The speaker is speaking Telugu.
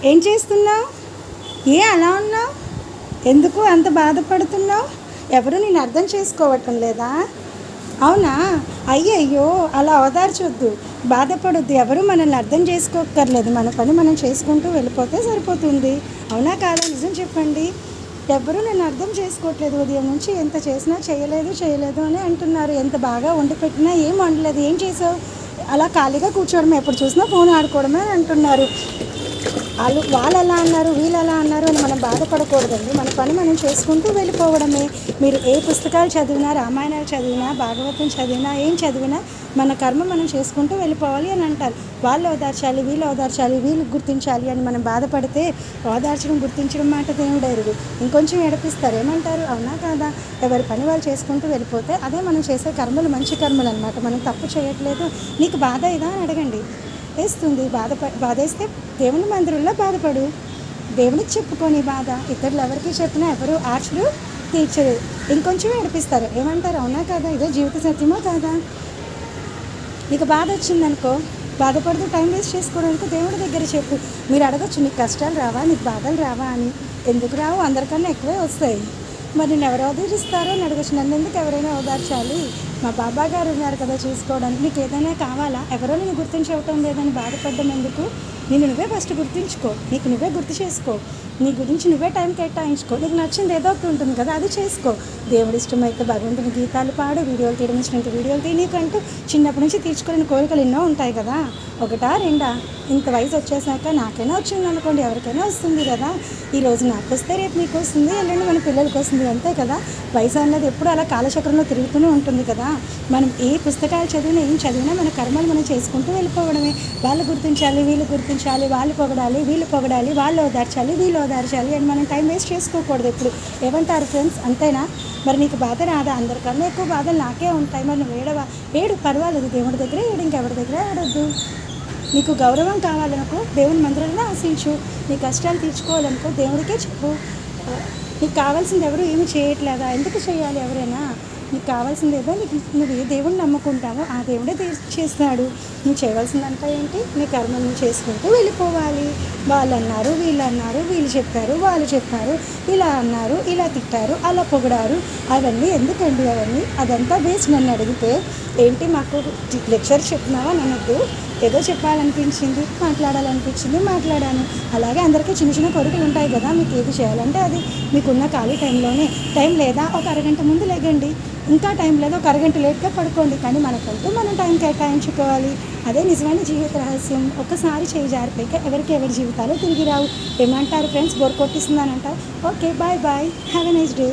ఏం చేస్తున్నావు? అలా ఉన్నావు? ఎందుకు అంత బాధపడుతున్నావు? ఎవరు నేను అర్థం చేసుకోవటం లేదా? అవునా? అయ్యయ్యో, అలా అవదార్చొద్దు, బాధపడొద్దు. ఎవరు మనల్ని అర్థం చేసుకోక్కర్లేదు. మన పని మనం చేసుకుంటూ వెళ్ళిపోతే సరిపోతుంది. అవునా కాదా? నిజం చెప్పండి. ఎవరు నన్ను అర్థం చేసుకోవట్లేదు. ఉదయం నుంచి ఎంత చేసినా చేయలేదు అని అంటున్నారు. ఎంత బాగా వండి పెట్టినా ఏం వండలేదు. ఏం చేసావు? అలా ఖాళీగా కూర్చోవడమే, ఎప్పుడు చూసినా ఫోన్ ఆడుకోవడమే అని అంటున్నారు. వాళ్ళు అలా అన్నారు, వీళ్ళు అలా అన్నారు అని మనం బాధపడకూడదండి. మన పని మనం చేసుకుంటూ వెళ్ళిపోవడమే. మీరు ఏ పుస్తకాలు చదివినా, రామాయణాలు చదివినా, భాగవతం చదివినా, ఏం చదివినా మన కర్మ మనం చేసుకుంటూ వెళ్ళిపోవాలి అని అంటారు. వాళ్ళు ఓదార్చాలి, వీళ్ళు గుర్తించాలి అని మనం బాధపడితే ఓదార్చడం, గుర్తించడం మాట దేవుడు ఎరుగు. ఇంకొంచెం ఏడిపిస్తారు. ఏమంటారు? అవునా కాదా? ఎవరి పని వాళ్ళు చేసుకుంటూ వెళ్ళిపోతే అదే మనం చేసే కర్మలు మంచి కర్మలు అనమాట. మనం తప్పు చేయట్లేదు. నీకు బాధ ఇదా అని అడగండి. వేస్తుంది. బాధేస్తే దేవుని మందిరంలో బాధపడు, దేవునికి చెప్పుకొని బాధ. ఇతరులు ఎవరికి చెప్పినా ఎవరు ఆర్చరు, తీర్చరు, ఇంకొంచెం ఏడిపిస్తారు. ఏమంటారు? అవునా కాదా? ఇదే జీవిత సత్యమో కాదా? నీకు బాధ వచ్చిందనుకో, బాధపడుతూ టైం వేస్ట్ చేసుకోవడానికి దేవుడి దగ్గర చెప్పు. మీరు అడగచ్చు, నీకు కష్టాలు రావా, నీకు బాధలు రావా అని. ఎందుకు రావు? అందరికన్నా ఎక్కువే వస్తాయి. మరి నేను ఎవరు ఓదార్చిస్తారో అని అడగచ్చు. నన్ను ఎందుకు ఎవరైనా ఓదార్చాలి? మా బాబా గారు ఉన్నారు కదా చూసుకోవడానికి. నీకు ఏదైనా కావాలా? ఎవరో నేను గుర్తించవటం లేదని బాధపడడం ఎందుకు? నేను నువ్వే ఫస్ట్ గుర్తించుకో, నీకు నువ్వే గుర్తు చేసుకో, నీ గురించి నువ్వే టైం కేటాయించుకో. నీకు నచ్చింది ఏదో ఒకటి ఉంటుంది కదా, అది చేసుకో. దేవుడు ఇష్టమైతే భగవంతుని గీతాలు పాడు, వీడియోలు తీయడం ఇచ్చినట్టు వీడియోలు తీయి. నీకంటూ చిన్నప్పటి నుంచి తీర్చుకోలేని కోరికలు ఎన్నో ఉంటాయి కదా. ఒకటా రెండా? ఇంత వయసు వచ్చేసాక నాకైనా వచ్చింది అనుకోండి, ఎవరికైనా వస్తుంది కదా. ఈరోజు నాకు వస్తే రేపు నీకు వస్తుంది, ఎల్లుండి మన పిల్లలకి వస్తుంది, అంతే కదా. వయసు అన్నది ఎప్పుడు అలా కాలచక్రంలో తిరుగుతూనే ఉంటుంది కదా. మనం ఏ పుస్తకాలు చదివినా, ఏం చదివినా మన కర్మలు మనం చేసుకుంటూ వెళ్ళిపోవడమే. వాళ్ళు గుర్తించాలి, వీళ్ళు గుర్తించాలి, వాళ్ళు పొగడాలి, వీళ్ళు పొగడాలి, వాళ్ళు ఓదార్చాలి, వీళ్ళు ఓదార్చాలి అని మనం టైం వేస్ట్ చేసుకోకూడదు ఎప్పుడు. ఏమంటారు ఫ్రెండ్స్? అంతేనా? మరి నీకు బాధ రాదా? అందరికన్నా ఎక్కువ బాధలు నాకే ఉంటాయి. మరి నువ్వు ఏడు, పర్వాలేదు. దేవుడి దగ్గర ఏడు, ఇంకెవరి దగ్గర ఏడొద్దు. నీకు గౌరవం కావాలనుకో, దేవుని మందిరంలో ఆశించు. నీ కష్టాలు తీర్చుకోవాలనుకో, దేవుడికే చెప్పు. నీకు కావాల్సింది ఎవరు ఏమి చేయట్లేదా? ఎందుకు చేయాలి ఎవరైనా? నీకు కావాల్సింది ఏదో, నువ్వు ఏ దేవుడిని నమ్ముకుంటావో ఆ దేవుడే చేస్తాడు. నువ్వు చేయవలసిందంతా ఏంటి? నీ కర్మను చేసుకుంటూ వెళ్ళిపోవాలి. వాళ్ళు అన్నారు, వీళ్ళు చెప్పారు, వాళ్ళు చెప్పారు, ఇలా అన్నారు, ఇలా తిట్టారు, అలా పొగిడారు, అవన్నీ ఎందుకండి? అదంతా వేస్ట్. నన్ను అడిగితే ఏంటి మాకు లెక్చర్ చెప్తున్నావా నన్నొద్దు, ఏదో చెప్పాలనిపించింది, మాట్లాడాను. అలాగే అందరికీ చిన్న చిన్న కోరికలు ఉంటాయి కదా. మీకు ఏది చేయాలంటే అది. మీకున్న ఖాళీ టైంలోనే, టైం లేదా ఒక అరగంట ముందు లేగండి, ఇంకా టైం లేదా ఒక అరగంట లేట్గా పడుకోండి. కానీ మనకంటూ మనం టైం కేటాయించుకోవాలి. అదే నిజమైన జీవిత రహస్యం. ఒక్కసారి చేయి జారిపోయాక ఎవరికి ఎవరి జీవితాలు తిరిగి రావు. ఏమంటారు ఫ్రెండ్స్? బోర్ కొట్టిస్తుందని అంటారు. Okay, bye, have a nice day.